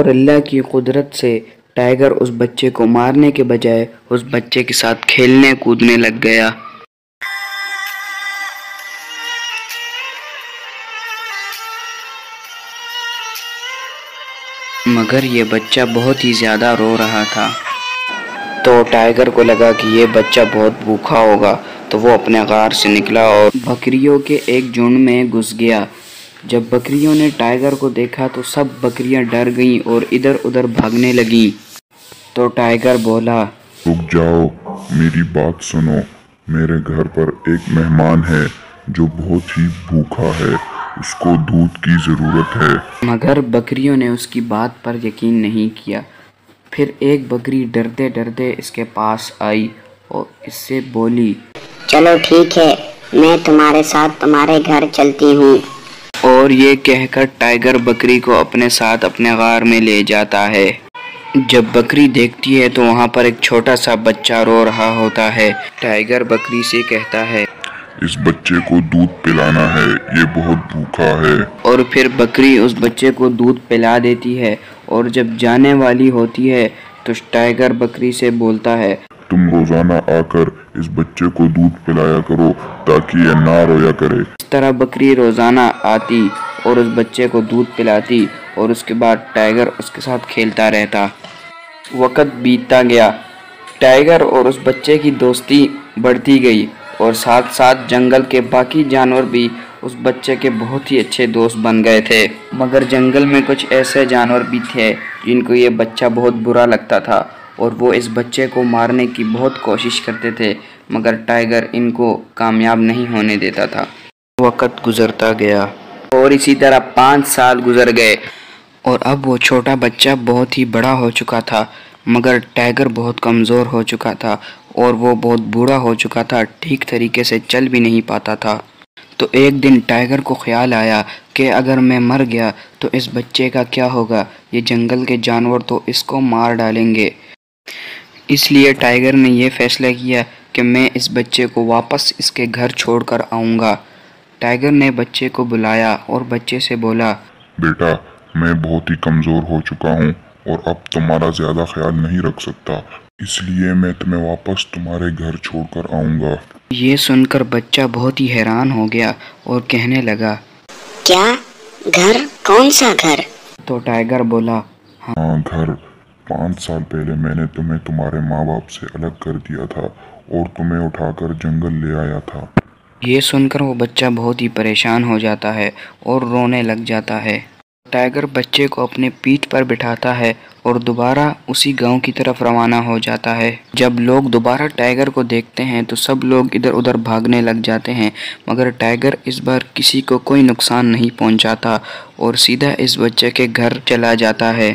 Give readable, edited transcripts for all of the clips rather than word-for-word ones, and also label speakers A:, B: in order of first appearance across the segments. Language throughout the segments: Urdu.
A: اور اللہ کی قدرت سے ٹائیگر اس بچے کو مارنے کے بجائے اس بچے کے ساتھ کھیلنے کودنے لگ گیا۔ مگر یہ بچہ بہت ہی زیادہ رو رہا تھا، تو ٹائیگر کو لگا کہ یہ بچہ بہت بھوکا ہوگا، تو وہ اپنے غار سے نکلا اور بکریوں کے ایک جھنڈ میں گھس گیا۔ جب بکریوں نے ٹائیگر کو دیکھا تو سب بکریاں ڈر گئیں اور ادھر ادھر بھاگنے لگیں۔ تو ٹائیگر بولا،
B: رک جاؤ، میری بات سنو، میرے گھر پر ایک مہمان ہے جو بہت ہی بھوکا ہے، اس کو دودھ کی ضرورت ہے۔
A: مگر بکریوں نے اس کی بات پر یقین نہیں کیا۔ پھر ایک بکری ڈرتے ڈرتے اس کے پاس آئی اور اس سے بولی،
C: چلو ٹھیک ہے، میں تمہارے ساتھ تمہارے گھر چلتی ہوں۔
A: اور یہ کہہ کر ٹائیگر بکری کو اپنے ساتھ اپنے غار میں لے جاتا ہے۔ جب بکری دیکھتی ہے تو وہاں پر ایک چھوٹا سا بچہ رو رہا ہوتا ہے۔ ٹائیگر بکری سے کہتا ہے،
B: اس بچے کو دودھ پلانا ہے، یہ بہت بھوکا ہے۔
A: اور پھر بکری اس بچے کو دودھ پلا دیتی ہے، اور جب جانے والی ہوتی ہے تو ٹائیگر بکری سے بولتا ہے،
B: تم روزانہ آ کر اس بچے کو دودھ پلایا کرو تاکہ یہ نہ رویا کرے۔
A: اس طرح بکری روزانہ آتی اور اس بچے کو دودھ پلاتی، اور اس کے بعد ٹائیگر اس کے ساتھ کھیلتا رہتا۔ وقت بیتتا گیا، ٹائیگر اور اس بچے کی دوستی بڑھتی گئی، اور ساتھ ساتھ جنگل کے باقی جانور بھی اس بچے کے بہت ہی اچھے دوست بن گئے تھے۔ مگر جنگل میں کچھ ایسے جانور بھی تھے جن کو یہ بچہ بہت برا لگتا تھا، اور وہ اس بچے کو مارنے کی بہت کوشش کرتے تھے، مگر ٹائیگر ان کو کامیاب نہیں ہونے دیتا تھا۔ وقت گزرتا گیا اور اسی طرح 5 سال گزر گئے، اور اب وہ چھوٹا بچہ بہت ہی بڑا ہو چکا تھا، مگر ٹائیگر بہت کمزور ہو چکا تھا اور وہ بہت بوڑھا ہو چکا تھا، ٹھیک طریقے سے چل بھی نہیں پاتا تھا۔ تو ایک دن ٹائیگر کو خیال آیا کہ اگر میں مر گیا تو اس بچے کا کیا ہوگا، یہ جنگل کے جانور تو اس کو مار ڈالیں گے۔ اس لیے ٹائیگر نے یہ فیصلہ کیا کہ میں اس بچے کو واپس اس کے گھر چھوڑ کر آؤں گا۔ ٹائیگر نے بچے کو بلایا اور بچے سے بولا،
B: بیٹا، میں بہت ہی کمزور ہو چکا ہوں اور اب تمہارا زیادہ خیال نہیں رکھ سکتا، اس لیے میں تمہیں واپس تمہارے گھر چھوڑ کر آؤں گا۔
A: یہ سن کر بچہ بہت ہی حیران ہو گیا اور کہنے لگا،
C: کیا گھر؟ کون سا گھر؟
A: تو ٹائیگر بولا،
B: ہاں گھر، 5 سال پہلے میں نے تمہیں تمہارے ماں باپ سے الگ کر دیا تھا اور تمہیں اٹھا کر جنگل لے آیا تھا۔
A: یہ سن کر وہ بچہ بہت ہی پریشان ہو جاتا ہے اور رونے لگ جاتا ہے۔ ٹائیگر بچے کو اپنے پیٹھ پر بٹھاتا ہے اور دوبارہ اسی گاؤں کی طرف روانہ ہو جاتا ہے۔ جب لوگ دوبارہ ٹائیگر کو دیکھتے ہیں تو سب لوگ ادھر ادھر بھاگنے لگ جاتے ہیں، مگر ٹائیگر اس بار کسی کو کوئی نقصان نہیں پہنچاتا اور سیدھا اس بچے کے گھر چلا جاتا ہے۔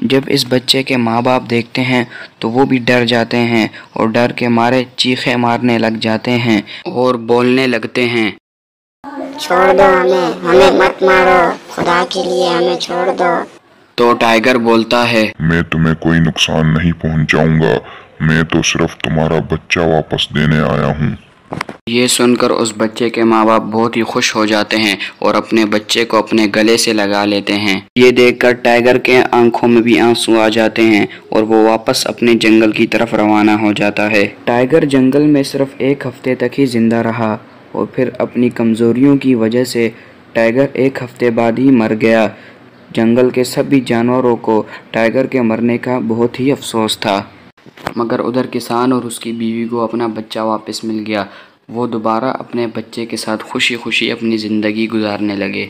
A: جب اس بچے کے ماں باپ دیکھتے ہیں تو وہ بھی ڈر جاتے ہیں اور ڈر کے مارے چیخیں مارنے لگ جاتے ہیں اور بولنے لگتے ہیں،
C: چھوڑ دو ہمیں مت مارو، خدا کے لیے ہمیں چھوڑ دو۔
A: تو ٹائیگر بولتا ہے،
B: میں تمہیں کوئی نقصان نہیں پہنچاؤں گا، میں تو صرف تمہارا بچہ واپس دینے آیا ہوں۔
A: یہ سن کر اس بچے کے ماں باپ بہت ہی خوش ہو جاتے ہیں اور اپنے بچے کو اپنے گلے سے لگا لیتے ہیں۔ یہ دیکھ کر ٹائیگر کے آنکھوں میں بھی آنسو آ جاتے ہیں اور وہ واپس اپنے جنگل کی طرف روانہ ہو جاتا ہے۔ ٹائیگر جنگل میں صرف 1 ہفتے تک ہی زندہ رہا، اور پھر اپنی کمزوریوں کی وجہ سے ٹائیگر 1 ہفتے بعد ہی مر گیا۔ جنگل کے سبھی جانوروں کو ٹائیگر کے مرنے کا بہت ہی افسوس تھا، مگر ادھر کسان اور اس کی بیوی کو اپنا بچہ واپس مل گیا۔ وہ دوبارہ اپنے بچے کے ساتھ خوشی خوشی اپنی زندگی گزارنے لگے۔